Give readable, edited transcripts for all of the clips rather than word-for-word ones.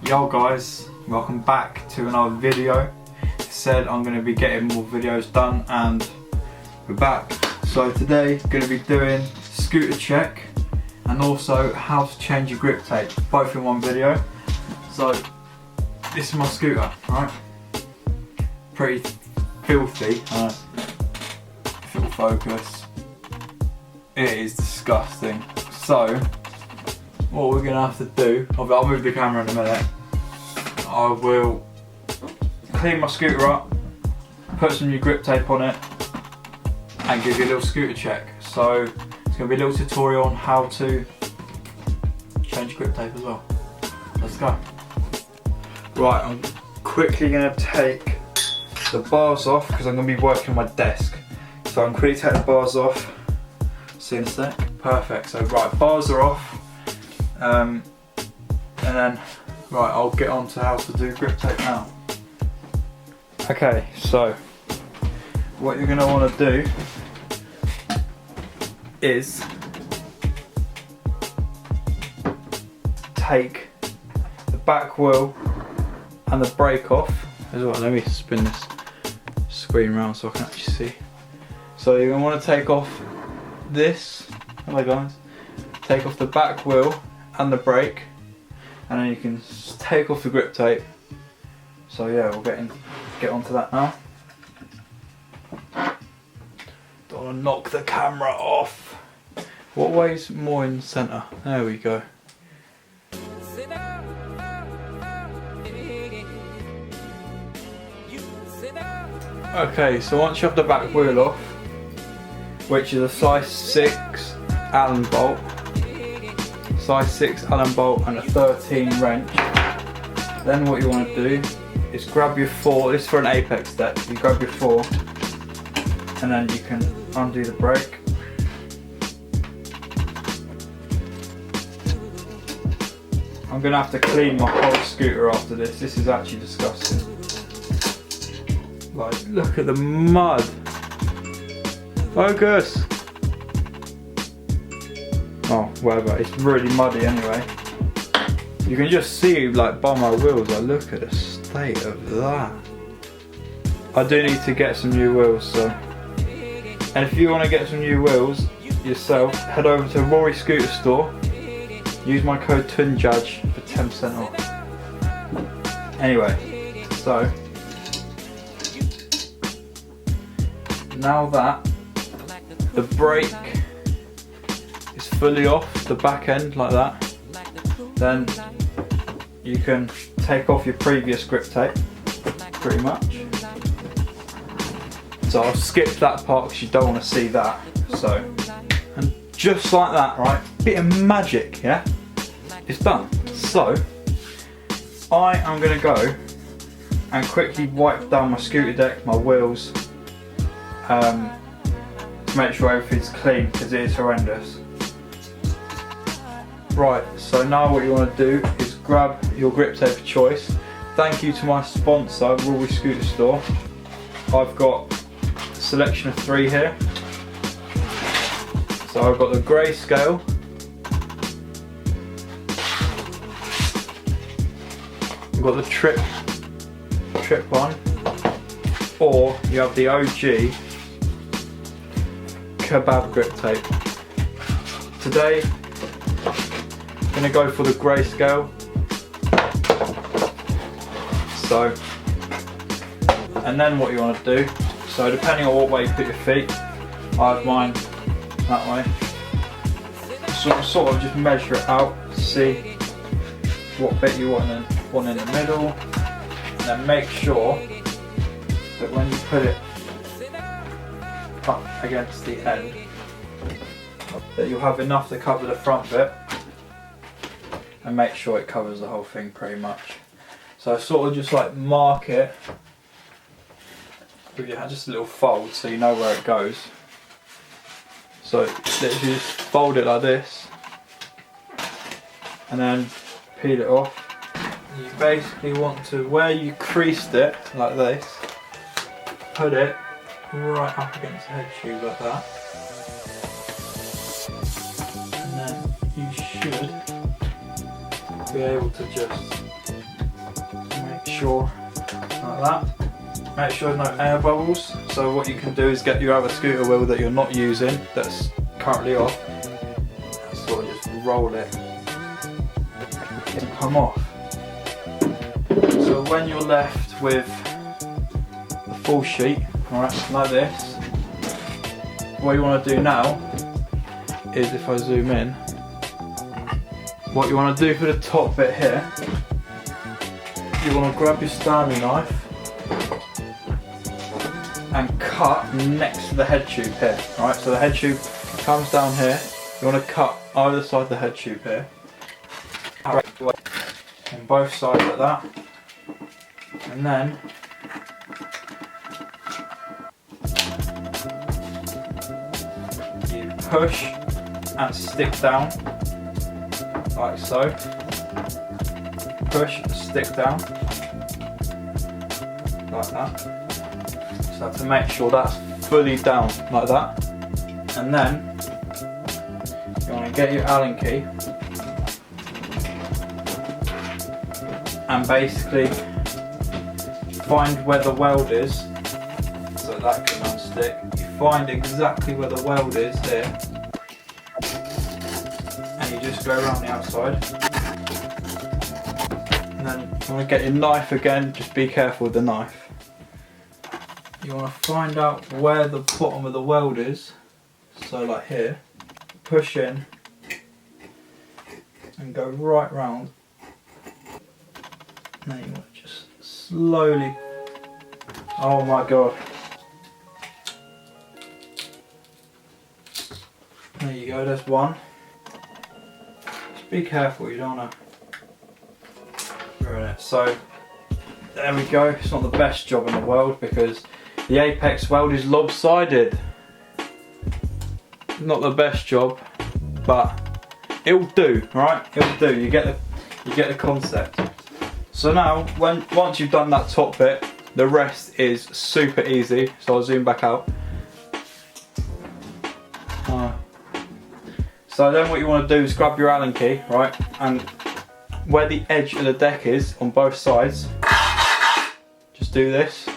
Yo guys, welcome back to another video. Said I'm going to be getting more videos done and we're back. So today going to be doing scooter check and also how to change your grip tape, both in one video. So this is my scooter, right? Pretty filthy, if it'll focus. It is disgusting. So what we're going to have to do, I'll move the camera in a minute. I will clean my scooter up, put some new grip tape on it and give you a little scooter check. So it's going to be a little tutorial on how to change grip tape as well. Let's go. Right, I'm quickly going to take the bars off because I'm going to be working on my desk. So I'm quickly take the bars off. See you in a sec. Perfect, so right, bars are off. And then, right, I'll get on to how to do grip tape now. Okay, so what you're going to want to do is take the back wheel and the brake off as well. Let me spin this screen around so I can actually see. So you're going to want to take off this, hello guys, take off the back wheel and the brake, and then you can take off the grip tape. So yeah, we'll get onto that now. Don't want to knock the camera off. What way's more in the centre? There we go. Okay, so once you have the back wheel off, which is a size 6 Allen bolt, size 6 Allen bolt and a 13 wrench, then what you want to do is grab your 4, this is for an apex step, you grab your 4 and then you can undo the brake. I'm going to have to clean my whole scooter after this is actually disgusting. Like, look at the mud. Focus! Oh, whatever, it's really muddy anyway. You can just see, like, by my wheels, like, look at the state of that. I do need to get some new wheels, so. And if you want to get some new wheels yourself, head over to Rory Scooter Store. Use my code TUNJUDGE for 10% off. Anyway, so. Now that the brake is fully off the back end like that, then you can take off your previous grip tape pretty much. So I'll skip that part because you don't want to see that. So, and just like that, right, bit of magic, yeah, it's done. So I am going to go and quickly wipe down my scooter deck, my wheels, to make sure everything's clean because it is horrendous. Right, so now what you want to do is grab your grip tape of choice. Thank you to my sponsor, Rory Scooter Store. I've got a selection of 3 here. So I've got the grey scale, I've got the trip one, or you have the OG kebab grip tape. Today I'm going to go for the grey scale. So, and then what you want to do, so depending on what way you put your feet, I have mine that way. So sort of just measure it out, see what bit you want in the middle, and then make sure that when you put it up against the end, that you'll have enough to cover the front bit, and make sure it covers the whole thing pretty much. So I sort of just like mark it with your hand, just a little fold so you know where it goes. So literally just fold it like this and then peel it off. You basically want to, where you creased it like this, put it right up against the head tube like that, and then you should be able to just sure, like that. Make sure there's no air bubbles. So what you can do is get your other scooter wheel that you're not using, that's currently off, and sort of just roll it and come off. So when you're left with the full sheet, alright, like this, what you want to do now is, if I zoom in, what you want to do for the top bit here, you want to grab your Stanley knife and cut next to the head tube here. Right, so the head tube comes down here. You want to cut either side of the head tube here, on both sides like that, and then you push and stick down, like so. Push, stick down, like that. So to make sure that's fully down, like that. And then you want to get your Allen key and basically find where the weld is, so that can unstick. You find exactly where the weld is here, and you just go around the outside. And then you want to get your knife again, just be careful with the knife. You want to find out where the bottom of the weld is, so like here, push in and go right round. And then you want to just slowly, oh my god. There you go, there's one. Just be careful, you don't want to ruin it. So there we go. It's not the best job in the world because the apex weld is lopsided. Not the best job, but it'll do, right? It'll do. You get the concept. So now, once you've done that top bit, the rest is super easy. So I'll zoom back out. So then what you want to do is grab your Allen key, right? And where the edge of the deck is on both sides, just do this.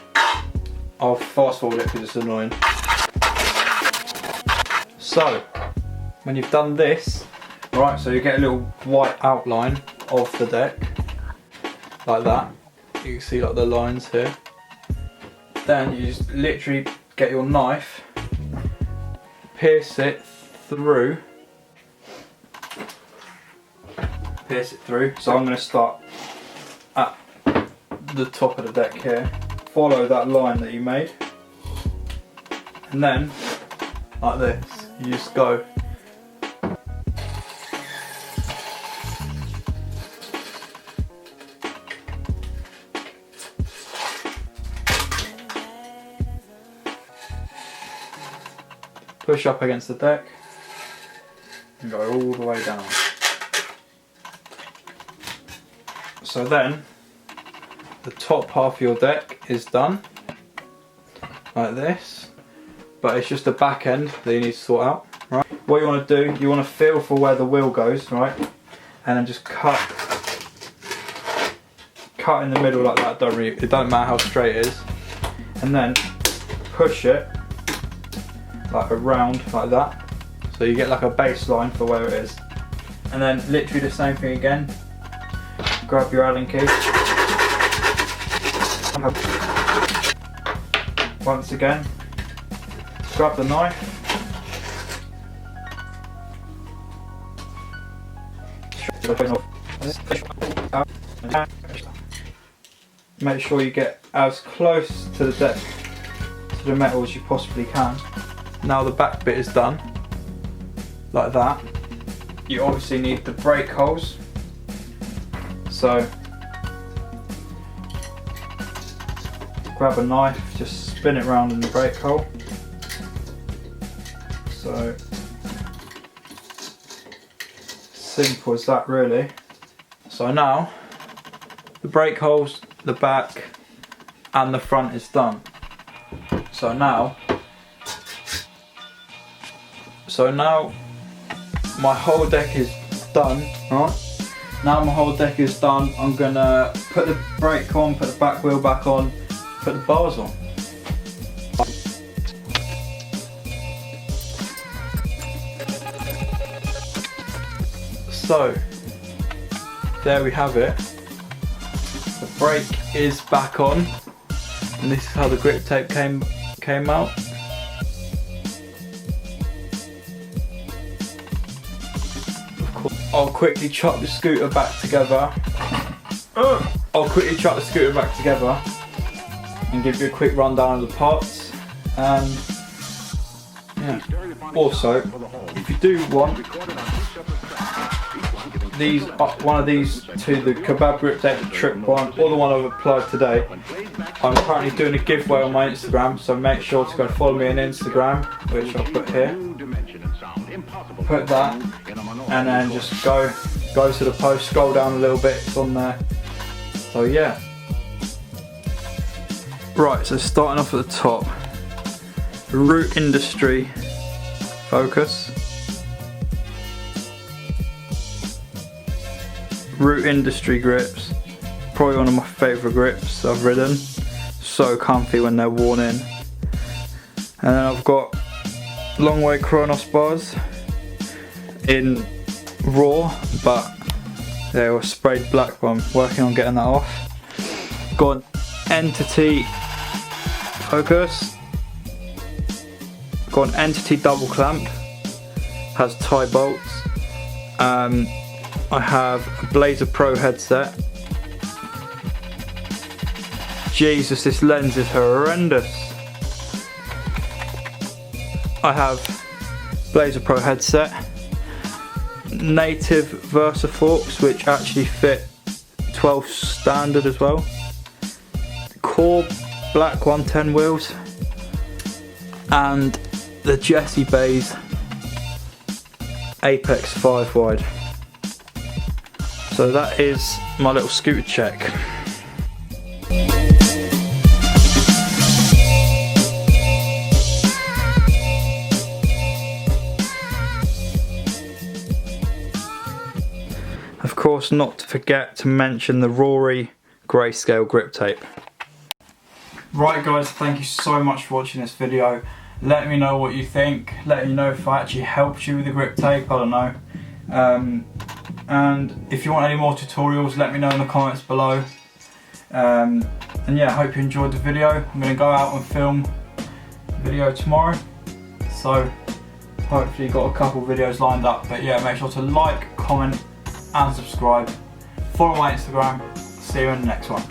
I'll fast forward it because it's annoying. So, when you've done this, right, so you get a little white outline of the deck, like that. You can see like the lines here. Then you just literally get your knife, pierce it through. So I'm going to start at the top of the deck here. Follow that line that you made, and then like this, you just go push up against the deck and go all the way down. So then the top half of your deck is done, like this, but it's just the back end that you need to sort out, right? What you want to do, you want to feel for where the wheel goes, right? And then just cut in the middle like that, it doesn't matter how straight it is. And then push it like around like that, so you get like a baseline for where it is. And then literally the same thing again, grab your Allen key. Once again, grab the knife, make sure you get as close to the deck, to the metal as you possibly can. Now the back bit is done, like that. You obviously need the brake holes, so grab a knife, just spin it round in the brake hole. So simple as that really. So now the brake holes, the back and the front is done. So now my whole deck is done, right? now my whole deck is done, I'm gonna put the brake on, put the back wheel back on, put the bars on. So, there we have it. The brake is back on, and this is how the grip tape came out. Of course, I'll quickly chuck the scooter back together. And give you a quick rundown of the parts. And yeah. Also, if you do want these, one of these to the kebab grip tape, the trip one, or the one I've applied today, I'm currently doing a giveaway on my Instagram, so make sure to go follow me on Instagram, which I'll put here. Put that, and then just go to the post, scroll down a little bit, it's on there. So yeah. Right, so starting off at the top, Root Industry focus. Root Industry grips, probably one of my favourite grips I've ridden. So comfy when they're worn in. And then I've got Long Way Kronos bars in raw, but they were sprayed black, but I'm working on getting that off. Got an Entity focus. Got an Entity double clamp, has tie bolts. I have a Blazer Pro headset. Jesus, this lens is horrendous. I have Blazer Pro headset, native Versa forks which actually fit 12 standard as well, Core black 110 wheels, and the Jesse Bays Apex 5 wide. So that is my little scooter check. Of course, not to forget to mention the Rory grayscale grip tape. Right guys, thank you so much for watching this video. Let me know what you think. Let me know if I actually helped you with the grip tape, I don't know. And if you want any more tutorials, let me know in the comments below. And yeah, I hope you enjoyed the video. I'm going to go out and film a video tomorrow. So hopefully you've got a couple videos lined up. But yeah, make sure to like, comment and subscribe. Follow my Instagram. See you in the next one.